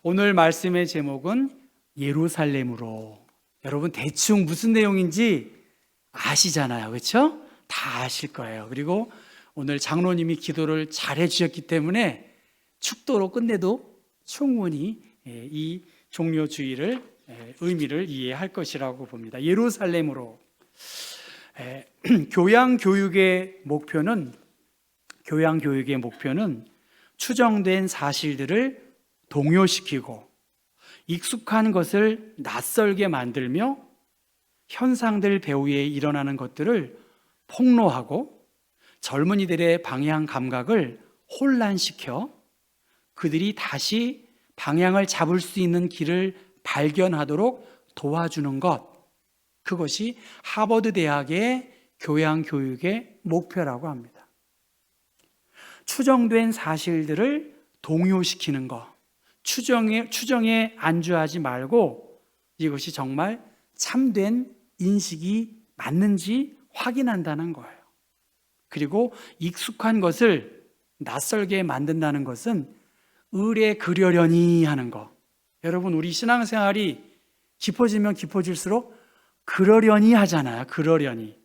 오늘 말씀의 제목은 예루살렘으로. 여러분 대충 무슨 내용인지 아시잖아요, 그렇죠? 다 아실 거예요. 그리고 오늘 장로님이 기도를 잘 해주셨기 때문에 축도로 끝내도 충분히 이 종료주의를 의미를 이해할 것이라고 봅니다. 예루살렘으로. 교양교육의 목표는 추정된 사실들을 동요시키고 익숙한 것을 낯설게 만들며 현상들 배후에 일어나는 것들을 폭로하고 젊은이들의 방향 감각을 혼란시켜 그들이 다시 방향을 잡을 수 있는 길을 발견하도록 도와주는 것, 그것이 하버드 대학의 교양교육의 목표라고 합니다. 추정된 사실들을 동요시키는 것, 추정에 안주하지 말고 이것이 정말 참된 인식이 맞는지 확인한다는 거예요. 그리고 익숙한 것을 낯설게 만든다는 것은 의례 그려려니 하는 것. 여러분, 우리 신앙생활이 깊어지면 깊어질수록 그러려니 하잖아요. 그러려니.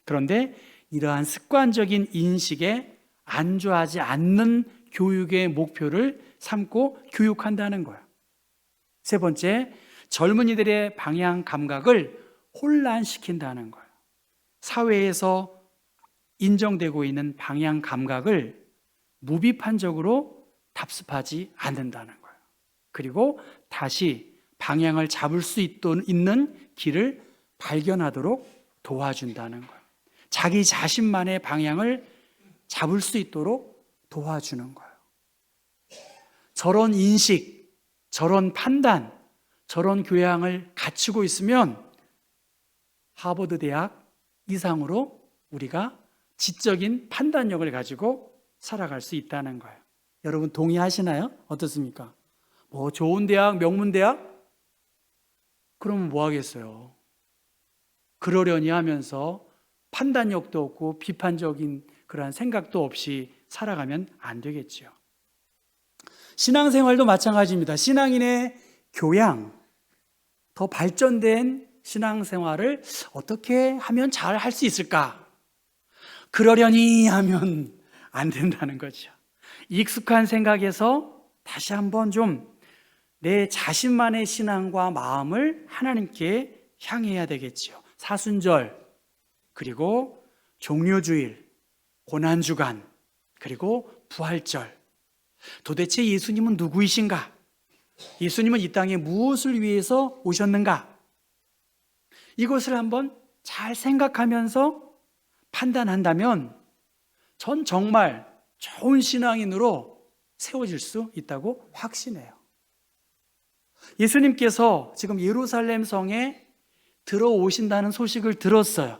그런데 이러한 습관적인 인식에 안주하지 않는 교육의 목표를 삼고 교육한다는 거예요. 세 번째, 젊은이들의 방향 감각을 혼란시킨다는 거예요. 사회에서 인정되고 있는 방향 감각을 무비판적으로 답습하지 않는다는 거예요. 그리고 다시 방향을 잡을 수 있는 길을 발견하도록 도와준다는 거예요. 자기 자신만의 방향을 잡을 수 있도록 도와주는 거예요. 저런 인식, 저런 판단, 저런 교양을 갖추고 있으면 하버드 대학 이상으로 우리가 지적인 판단력을 가지고 살아갈 수 있다는 거예요. 여러분 동의하시나요? 어떻습니까? 뭐 좋은 대학, 명문 대학? 그러면 뭐 하겠어요? 그러려니 하면서 판단력도 없고 비판적인 그러한 생각도 없이 살아가면 안 되겠죠. 신앙생활도 마찬가지입니다. 신앙인의 교양, 더 발전된 신앙생활을 어떻게 하면 잘 할 수 있을까? 그러려니 하면 안 된다는 거죠. 익숙한 생각에서 다시 한번 좀 내 자신만의 신앙과 마음을 하나님께 향해야 되겠죠. 사순절, 그리고 종료주일, 고난주간, 그리고 부활절. 도대체 예수님은 누구이신가? 예수님은 이 땅에 무엇을 위해서 오셨는가? 이것을 한번 잘 생각하면서 판단한다면 전 정말 좋은 신앙인으로 세워질 수 있다고 확신해요. 예수님께서 지금 예루살렘 성에 들어오신다는 소식을 들었어요.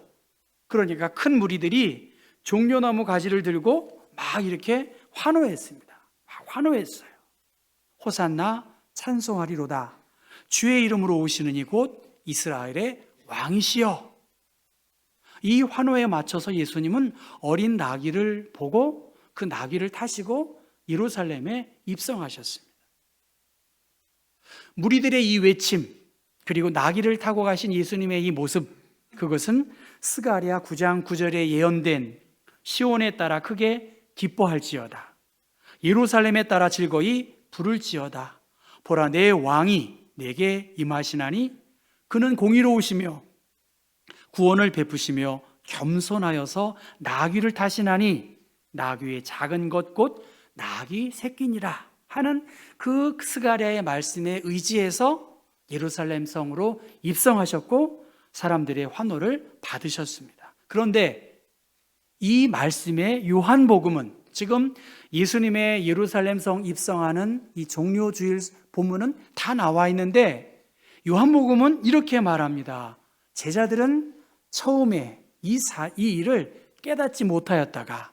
그러니까 큰 무리들이 종려나무 가지를 들고 막 이렇게 환호했습니다. 환호했어요. 호산나 찬송하리로다. 주의 이름으로 오시는 이곳 이스라엘의 왕이시여. 이 환호에 맞춰서 예수님은 어린 나귀를 보고 그 나귀를 타시고 예루살렘에 입성하셨습니다. 무리들의 이 외침, 그리고 나귀를 타고 가신 예수님의 이 모습, 그것은 스가랴 9장 9절에 예언된 시온에 따라 크게 기뻐할지어다. 예루살렘에 따라 즐거이 부를지어다. 보라, 내 왕이 내게 임하시나니 그는 공의로우시며 구원을 베푸시며 겸손하여서 나귀를 타시나니 나귀의 작은 것 곧 나귀 새끼니라 하는 그 스가랴의 말씀에 의지해서 예루살렘 성으로 입성하셨고 사람들의 환호를 받으셨습니다. 그런데 이 말씀의 요한복음은 지금 예수님의 예루살렘 성 입성하는 이 종료주일 본문은 다 나와 있는데 요한복음은 이렇게 말합니다. 제자들은 처음에 이 일을 깨닫지 못하였다가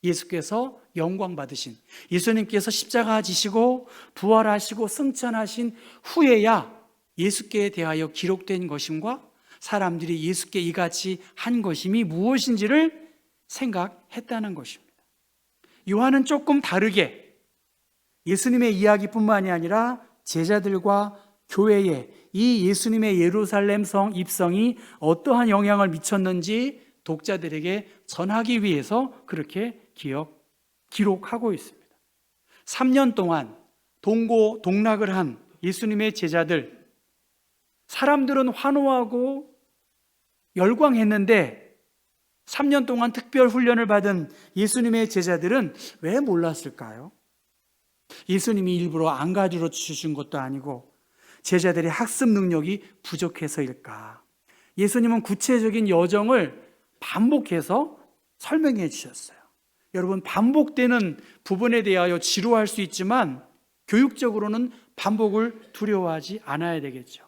예수께서 영광 받으신, 예수님께서 십자가 지시고 부활하시고 승천하신 후에야 예수께 대하여 기록된 것임과 사람들이 예수께 이같이 한 것임이 무엇인지를 생각했다는 것입니다. 요한은 조금 다르게 예수님의 이야기뿐만이 아니라 제자들과 교회에 이 예수님의 예루살렘 성 입성이 어떠한 영향을 미쳤는지 독자들에게 전하기 위해서 그렇게 기록하고 있습니다. 3년 동안 동고동락을 한 예수님의 제자들, 사람들은 환호하고 열광했는데 3년 동안 특별 훈련을 받은 예수님의 제자들은 왜 몰랐을까요? 예수님이 일부러 안 가르쳐 주신 것도 아니고 제자들의 학습 능력이 부족해서일까? 예수님은 구체적인 여정을 반복해서 설명해 주셨어요. 여러분, 반복되는 부분에 대하여 지루할 수 있지만 교육적으로는 반복을 두려워하지 않아야 되겠죠.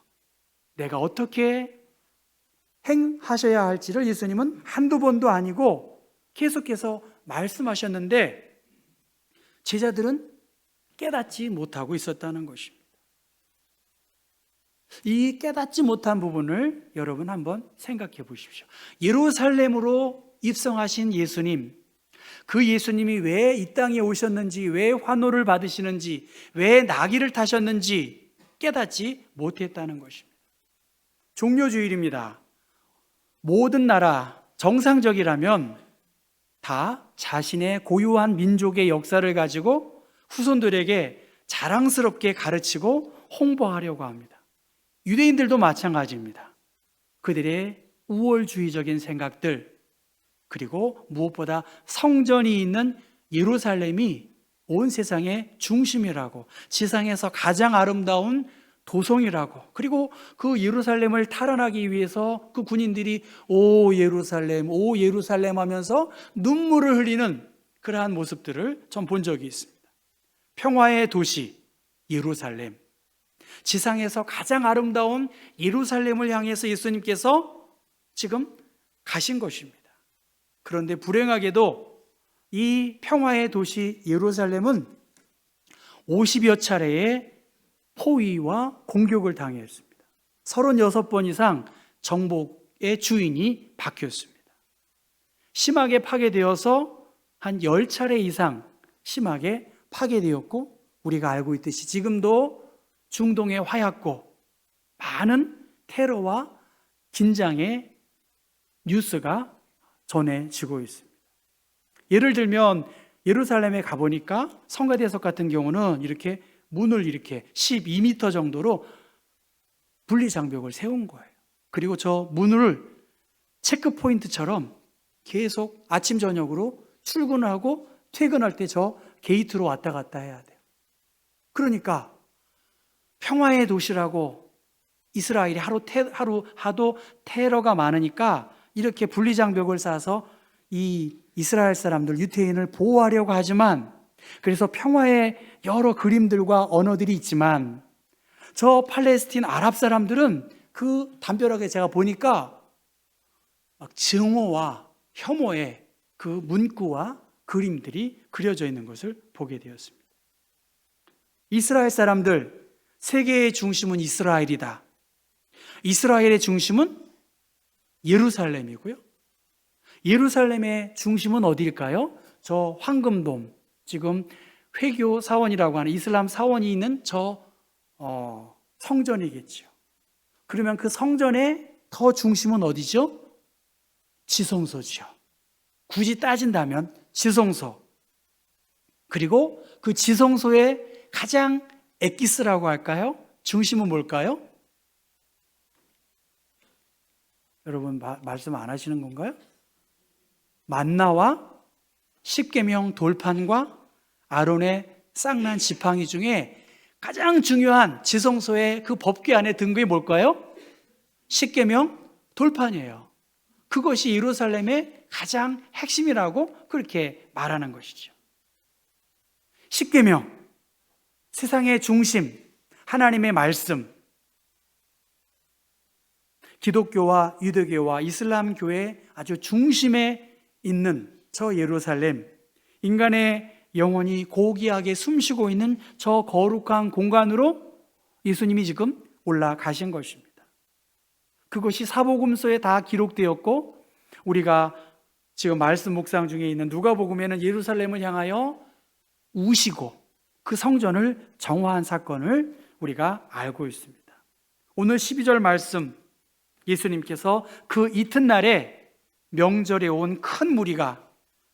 내가 어떻게 행하셔야 할지를 예수님은 한두 번도 아니고 계속해서 말씀하셨는데 제자들은 깨닫지 못하고 있었다는 것입니다. 이 깨닫지 못한 부분을 여러분 한번 생각해 보십시오. 예루살렘으로 입성하신 예수님, 그 예수님이 왜 이 땅에 오셨는지, 왜 환호를 받으시는지, 왜 나귀를 타셨는지 깨닫지 못했다는 것입니다. 종료주일입니다. 모든 나라 정상적이라면 다 자신의 고유한 민족의 역사를 가지고 후손들에게 자랑스럽게 가르치고 홍보하려고 합니다. 유대인들도 마찬가지입니다. 그들의 우월주의적인 생각들, 그리고 무엇보다 성전이 있는 예루살렘이 온 세상의 중심이라고, 지상에서 가장 아름다운 도성이라고, 그리고 그 예루살렘을 탈환하기 위해서 그 군인들이 오 예루살렘, 오 예루살렘 하면서 눈물을 흘리는 그러한 모습들을 전 본 적이 있습니다. 평화의 도시 예루살렘, 지상에서 가장 아름다운 예루살렘을 향해서 예수님께서 지금 가신 것입니다. 그런데 불행하게도 이 평화의 도시 예루살렘은 50여 차례의 포위와 공격을 당했습니다. 36번 이상 정복의 주인이 바뀌었습니다. 심하게 파괴되어서 한 10차례 이상 심하게 파괴되었고, 우리가 알고 있듯이 지금도 중동의 화약고 많은 테러와 긴장의 뉴스가 전해지고 있습니다. 예를 들면 예루살렘에 가보니까 성가대석 같은 경우는 이렇게 문을 이렇게 12m 정도로 분리장벽을 세운 거예요. 그리고 저 문을 체크포인트처럼 계속 아침 저녁으로 출근하고 퇴근할 때 저 게이트로 왔다 갔다 해야 돼요. 그러니까 평화의 도시라고 이스라엘이 하도 테러가 많으니까 이렇게 분리장벽을 쌓아서 이 이스라엘 사람들, 유태인을 보호하려고 하지만, 그래서 평화의 여러 그림들과 언어들이 있지만 저 팔레스틴 아랍 사람들은 그 담벼락에 제가 보니까 막 증오와 혐오의 그 문구와 그림들이 그려져 있는 것을 보게 되었습니다. 이스라엘 사람들, 세계의 중심은 이스라엘이다. 이스라엘의 중심은 예루살렘이고요. 예루살렘의 중심은 어디일까요? 저 황금돔, 지금 회교 사원이라고 하는 이슬람 사원이 있는 저 성전이겠죠. 그러면 그 성전의 더 중심은 어디죠? 지성소죠. 굳이 따진다면 지성소. 그리고 그 지성소의 가장 엑기스라고 할까요? 중심은 뭘까요? 여러분 말씀 안 하시는 건가요? 만나와 십계명 돌판과 아론의 쌍난 지팡이 중에 가장 중요한 지성소의 그 법궤 안에 든 게 뭘까요? 십계명 돌판이에요. 그것이 예루살렘의 가장 핵심이라고 그렇게 말하는 것이죠. 십계명, 세상의 중심, 하나님의 말씀, 기독교와 유대교와 이슬람교의 아주 중심에 있는 저 예루살렘, 인간의 영혼이 고귀하게 숨쉬고 있는 저 거룩한 공간으로 예수님이 지금 올라가신 것입니다. 그것이 사복음서에 다 기록되었고, 우리가 지금 말씀 묵상 중에 있는 누가복음에는 예루살렘을 향하여 우시고 그 성전을 정화한 사건을 우리가 알고 있습니다. 오늘 12절 말씀, 예수님께서 그 이튿날에 명절에 온 큰 무리가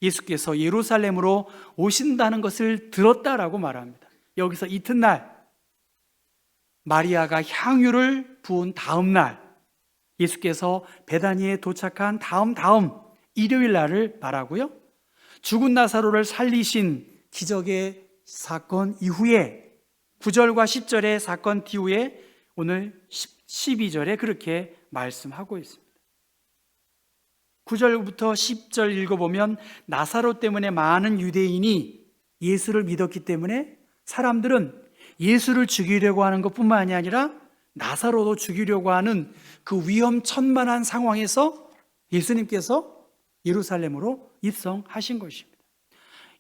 예수께서 예루살렘으로 오신다는 것을 들었다라고 말합니다. 여기서 이튿날, 마리아가 향유를 부은 다음 날, 예수께서 베다니에 도착한 다음 일요일 날을 말하고요. 죽은 나사로를 살리신 기적의 사건 이후에 9절과 10절의 사건 뒤후에 오늘 12절에 그렇게 말씀하고 있습니다. 9절부터 10절 읽어보면 나사로 때문에 많은 유대인이 예수를 믿었기 때문에 사람들은 예수를 죽이려고 하는 것뿐만이 아니라 나사로도 죽이려고 하는 그 위험천만한 상황에서 예수님께서 예루살렘으로 입성하신 것입니다.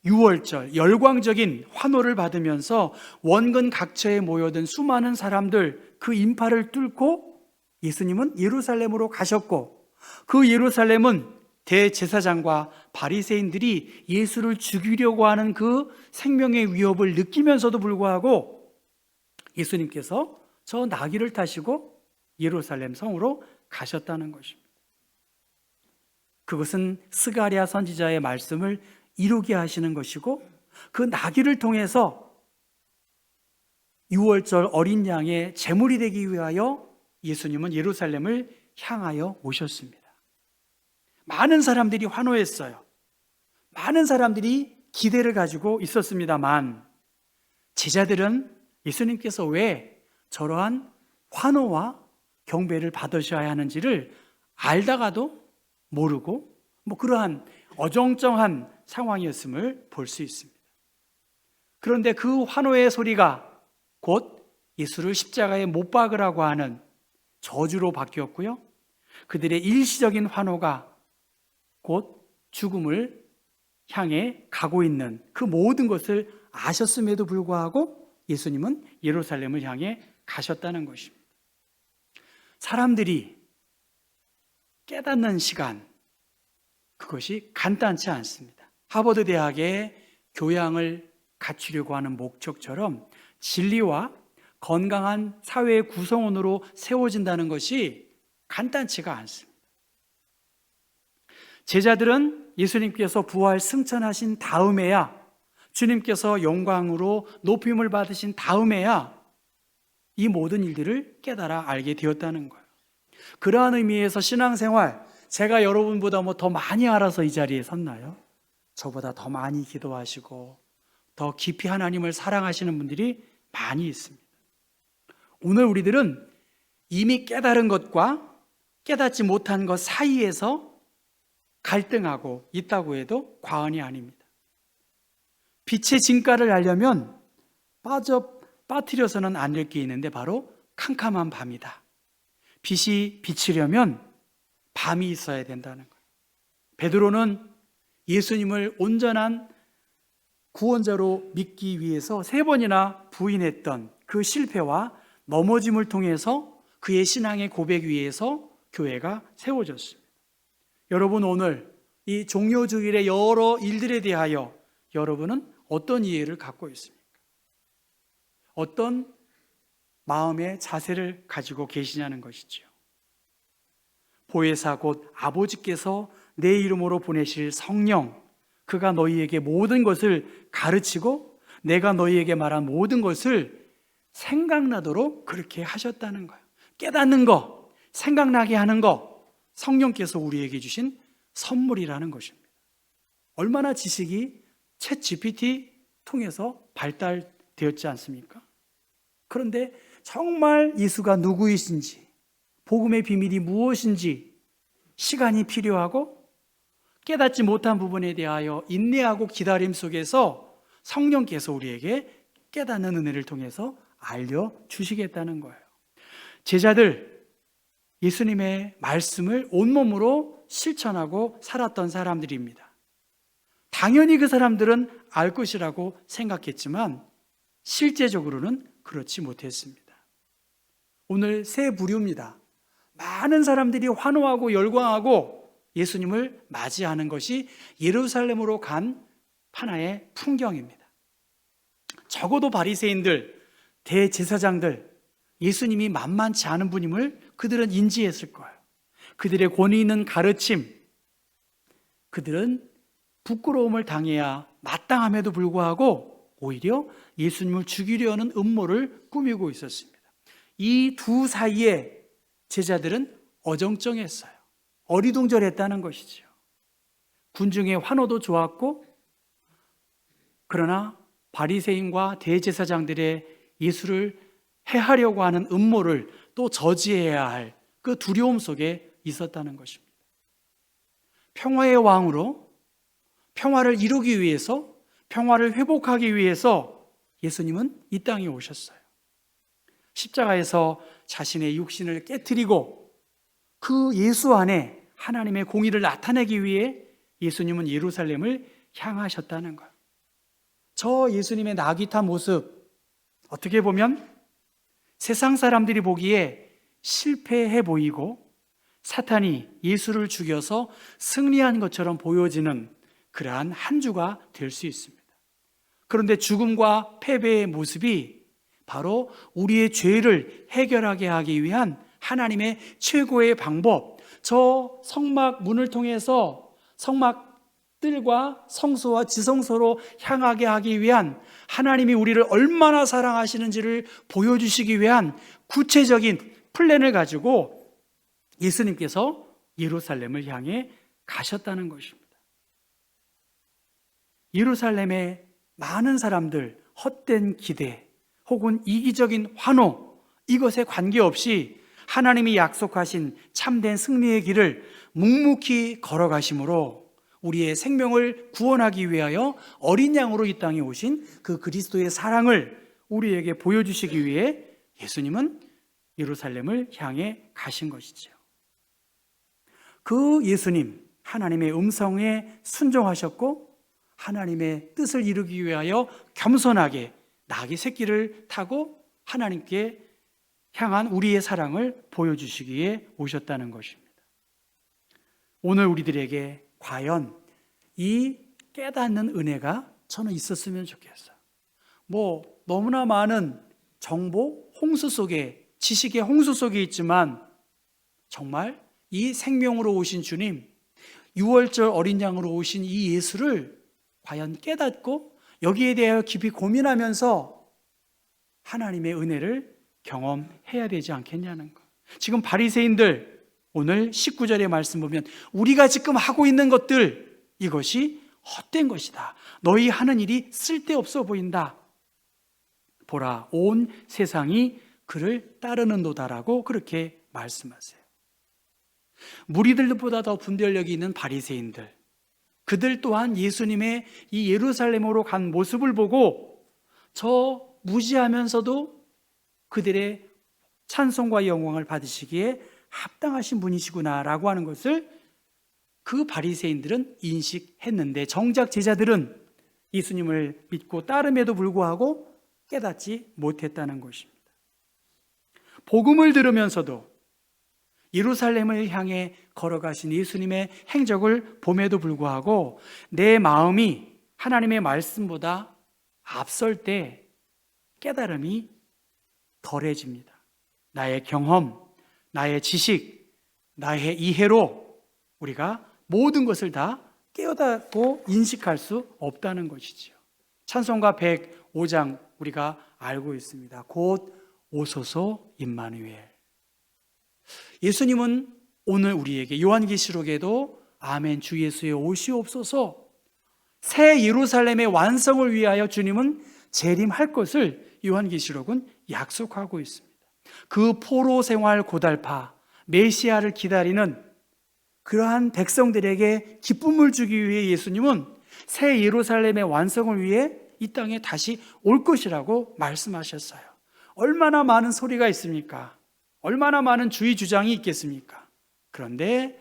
6월절 열광적인 환호를 받으면서 원근 각처에 모여든 수많은 사람들 그 인파를 뚫고 예수님은 예루살렘으로 가셨고, 그 예루살렘은 대제사장과 바리새인들이 예수를 죽이려고 하는 그 생명의 위협을 느끼면서도 불구하고 예수님께서 저 나귀를 타시고 예루살렘 성으로 가셨다는 것입니다. 그것은 스가랴 선지자의 말씀을 이루게 하시는 것이고, 그 나귀를 통해서 6월절 어린 양의 제물이 되기 위하여 예수님은 예루살렘을 향하여 오셨습니다. 많은 사람들이 환호했어요. 많은 사람들이 기대를 가지고 있었습니다만 제자들은 예수님께서 왜 저러한 환호와 경배를 받으셔야 하는지를 알다가도 모르고 그러한 어정쩡한 상황이었음을 볼 수 있습니다. 그런데 그 환호의 소리가 곧 예수를 십자가에 못 박으라고 하는 저주로 바뀌었고요. 그들의 일시적인 환호가 곧 죽음을 향해 가고 있는 그 모든 것을 아셨음에도 불구하고 예수님은 예루살렘을 향해 가셨다는 것입니다. 사람들이 깨닫는 시간, 그것이 간단치 않습니다. 하버드 대학의 교양을 갖추려고 하는 목적처럼 진리와 건강한 사회의 구성원으로 세워진다는 것이 간단치가 않습니다. 제자들은 예수님께서 부활 승천하신 다음에야, 주님께서 영광으로 높임을 받으신 다음에야 이 모든 일들을 깨달아 알게 되었다는 거예요. 그러한 의미에서 신앙생활, 제가 여러분보다 더 많이 알아서 이 자리에 섰나요? 저보다 더 많이 기도하시고 더 깊이 하나님을 사랑하시는 분들이 많이 있습니다. 오늘 우리들은 이미 깨달은 것과 깨닫지 못한 것 사이에서 갈등하고 있다고 해도 과언이 아닙니다. 빛의 진가를 알려면 빠뜨려서는 안 될 게 있는데 바로 캄캄한 밤이다. 빛이 비치려면 밤이 있어야 된다는 거예요. 베드로는 예수님을 온전한 구원자로 믿기 위해서 3번이나 부인했던 그 실패와 넘어짐을 통해서 그의 신앙의 고백 위에서 교회가 세워졌습니다. 여러분, 오늘 이 종료주일의 여러 일들에 대하여 여러분은 어떤 이해를 갖고 있습니까? 어떤 마음의 자세를 가지고 계시냐는 것이지요. 보혜사 곧 아버지께서 내 이름으로 보내실 성령, 그가 너희에게 모든 것을 가르치고 내가 너희에게 말한 모든 것을 생각나도록 그렇게 하셨다는 거예요. 깨닫는 거, 생각나게 하는 거, 성령께서 우리에게 주신 선물이라는 것입니다. 얼마나 지식이 챗 GPT 통해서 발달되었지 않습니까? 그런데 정말 예수가 누구이신지, 복음의 비밀이 무엇인지 시간이 필요하고 깨닫지 못한 부분에 대하여 인내하고 기다림 속에서 성령께서 우리에게 깨닫는 은혜를 통해서 알려주시겠다는 거예요. 제자들, 예수님의 말씀을 온몸으로 실천하고 살았던 사람들입니다. 당연히 그 사람들은 알 것이라고 생각했지만 실제적으로는 그렇지 못했습니다. 오늘 새 부류입니다. 많은 사람들이 환호하고 열광하고 예수님을 맞이하는 것이 예루살렘으로 간 하나의 풍경입니다. 적어도 바리새인들, 대제사장들, 예수님이 만만치 않은 분임을 그들은 인지했을 거예요. 그들의 권위 있는 가르침, 그들은 부끄러움을 당해야 마땅함에도 불구하고 오히려 예수님을 죽이려는 음모를 꾸미고 있었습니다. 이 두 사이에 제자들은 어정쩡했어요. 어리둥절했다는 것이죠. 군중의 환호도 좋았고, 그러나 바리새인과 대제사장들의 예수를 해하려고 하는 음모를 또 저지해야 할 그 두려움 속에 있었다는 것입니다. 평화의 왕으로 평화를 이루기 위해서, 평화를 회복하기 위해서 예수님은 이 땅에 오셨어요. 십자가에서 자신의 육신을 깨트리고 그 예수 안에 하나님의 공의를 나타내기 위해 예수님은 예루살렘을 향하셨다는 거예요. 저 예수님의 나깃한 모습, 어떻게 보면 세상 사람들이 보기에 실패해 보이고 사탄이 예수를 죽여서 승리한 것처럼 보여지는 그러한 한 주가 될 수 있습니다. 그런데 죽음과 패배의 모습이 바로 우리의 죄를 해결하게 하기 위한 하나님의 최고의 방법, 저 성막 문을 통해서 성막들과 성소와 지성소로 향하게 하기 위한 하나님이 우리를 얼마나 사랑하시는지를 보여주시기 위한 구체적인 플랜을 가지고 예수님께서 예루살렘을 향해 가셨다는 것입니다. 예루살렘의 많은 사람들, 헛된 기대 혹은 이기적인 환호, 이것에 관계없이 하나님이 약속하신 참된 승리의 길을 묵묵히 걸어가심으로 우리의 생명을 구원하기 위하여 어린 양으로 이 땅에 오신 그 그리스도의 사랑을 우리에게 보여주시기 위해 예수님은 예루살렘을 향해 가신 것이죠. 그 예수님, 하나님의 음성에 순종하셨고 하나님의 뜻을 이루기 위하여 겸손하게 나귀 새끼를 타고 하나님께 향한 우리의 사랑을 보여주시기에 오셨다는 것입니다. 오늘 우리들에게 과연 이 깨닫는 은혜가 저는 있었으면 좋겠어요. 너무나 많은 정보 홍수 속에, 지식의 홍수 속에 있지만 정말 이 생명으로 오신 주님, 유월절 어린 양으로 오신 이 예수를 과연 깨닫고 여기에 대하여 깊이 고민하면서 하나님의 은혜를 경험해야 되지 않겠냐는 것. 지금 바리새인들, 오늘 19절의 말씀 보면 우리가 지금 하고 있는 것들, 이것이 헛된 것이다. 너희 하는 일이 쓸데없어 보인다. 보라, 온 세상이 그를 따르는도다라고 그렇게 말씀하세요. 무리들보다 더 분별력이 있는 바리새인들, 그들 또한 예수님의 이 예루살렘으로 간 모습을 보고 저 무지하면서도 그들의 찬송과 영광을 받으시기에 합당하신 분이시구나라고 하는 것을 그 바리새인들은 인식했는데 정작 제자들은 예수님을 믿고 따름에도 불구하고 깨닫지 못했다는 것입니다. 복음을 들으면서도 예루살렘을 향해 걸어가신 예수님의 행적을 봄에도 불구하고 내 마음이 하나님의 말씀보다 앞설 때 깨달음이 덜해집니다. 나의 경험, 나의 지식, 나의 이해로 우리가 모든 것을 다 깨닫고 인식할 수 없다는 것이지요. 찬송가 105장 우리가 알고 있습니다. 곧 오소서 임마누엘. 예수님은 오늘 우리에게 요한계시록에도 아멘 주 예수의 오시옵소서, 새 예루살렘의 완성을 위하여 주님은 재림할 것을 요한계시록은 약속하고 있습니다. 그 포로 생활 고달파 메시아를 기다리는 그러한 백성들에게 기쁨을 주기 위해 예수님은 새 예루살렘의 완성을 위해 이 땅에 다시 올 것이라고 말씀하셨어요. 얼마나 많은 소리가 있습니까? 얼마나 많은 주의 주장이 있겠습니까? 그런데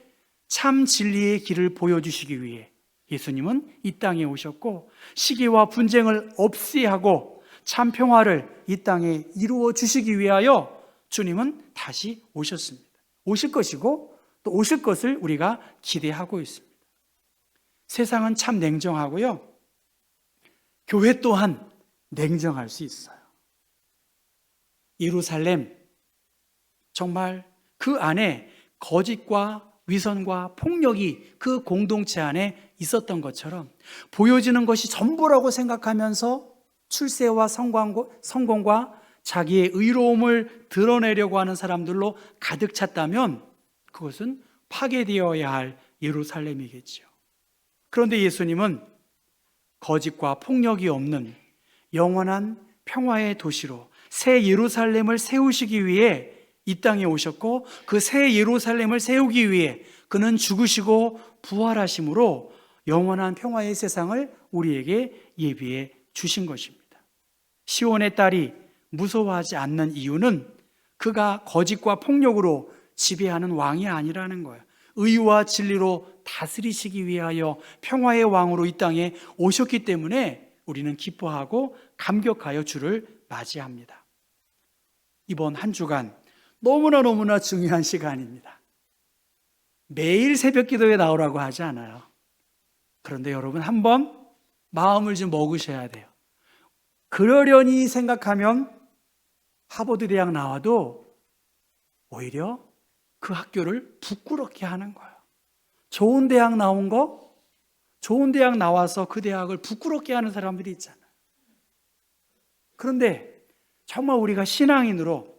참 진리의 길을 보여주시기 위해 예수님은 이 땅에 오셨고 시기와 분쟁을 없이 하고 참 평화를 이 땅에 이루어 주시기 위하여 주님은 다시 오셨습니다. 오실 것이고 또 오실 것을 우리가 기대하고 있습니다. 세상은 참 냉정하고요, 교회 또한 냉정할 수 있어요. 예루살렘, 정말 그 안에 거짓과 위선과 폭력이 그 공동체 안에 있었던 것처럼 보여지는 것이 전부라고 생각하면서 출세와 성공과 자기의 의로움을 드러내려고 하는 사람들로 가득 찼다면 그것은 파괴되어야 할 예루살렘이겠죠. 그런데 예수님은 거짓과 폭력이 없는 영원한 평화의 도시로 새 예루살렘을 세우시기 위해 이 땅에 오셨고, 그 새 예루살렘을 세우기 위해 그는 죽으시고 부활하심으로 영원한 평화의 세상을 우리에게 예비해 주신 것입니다. 시온의 딸이 무서워하지 않는 이유는 그가 거짓과 폭력으로 지배하는 왕이 아니라는 거예요. 의와 진리로 다스리시기 위하여 평화의 왕으로 이 땅에 오셨기 때문에 우리는 기뻐하고 감격하여 주를 맞이합니다. 이번 한 주간 너무나 중요한 시간입니다. 매일 새벽 기도에 나오라고 하지 않아요. 그런데 여러분, 한번 마음을 좀 먹으셔야 돼요. 그러려니 생각하면 하버드 대학 나와도 오히려 그 학교를 부끄럽게 하는 거예요. 좋은 대학 나온 거, 좋은 대학 나와서 그 대학을 부끄럽게 하는 사람들이 있잖아요. 그런데 정말 우리가 신앙인으로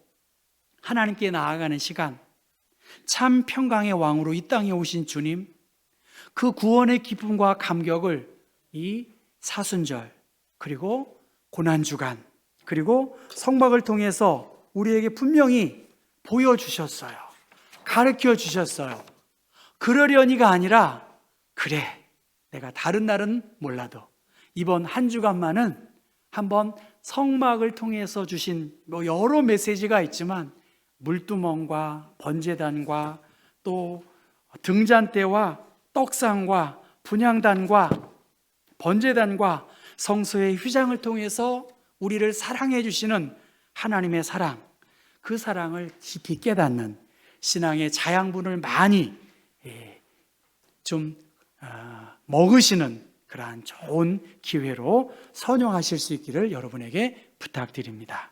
하나님께 나아가는 시간, 참 평강의 왕으로 이 땅에 오신 주님, 그 구원의 기쁨과 감격을 이 사순절, 그리고 고난주간, 그리고 성막을 통해서 우리에게 분명히 보여주셨어요. 가르쳐 주셨어요. 그러려니가 아니라, 그래, 내가 다른 날은 몰라도 이번 한 주간만은 한번 성막을 통해서 주신 여러 메시지가 있지만 물두멍과 번제단과 또 등잔대와 떡상과 분향단과 번제단과 성소의 휘장을 통해서 우리를 사랑해 주시는 하나님의 사랑, 그 사랑을 깊이 깨닫는 신앙의 자양분을 많이 좀 먹으시는 그러한 좋은 기회로 선용하실 수 있기를 여러분에게 부탁드립니다.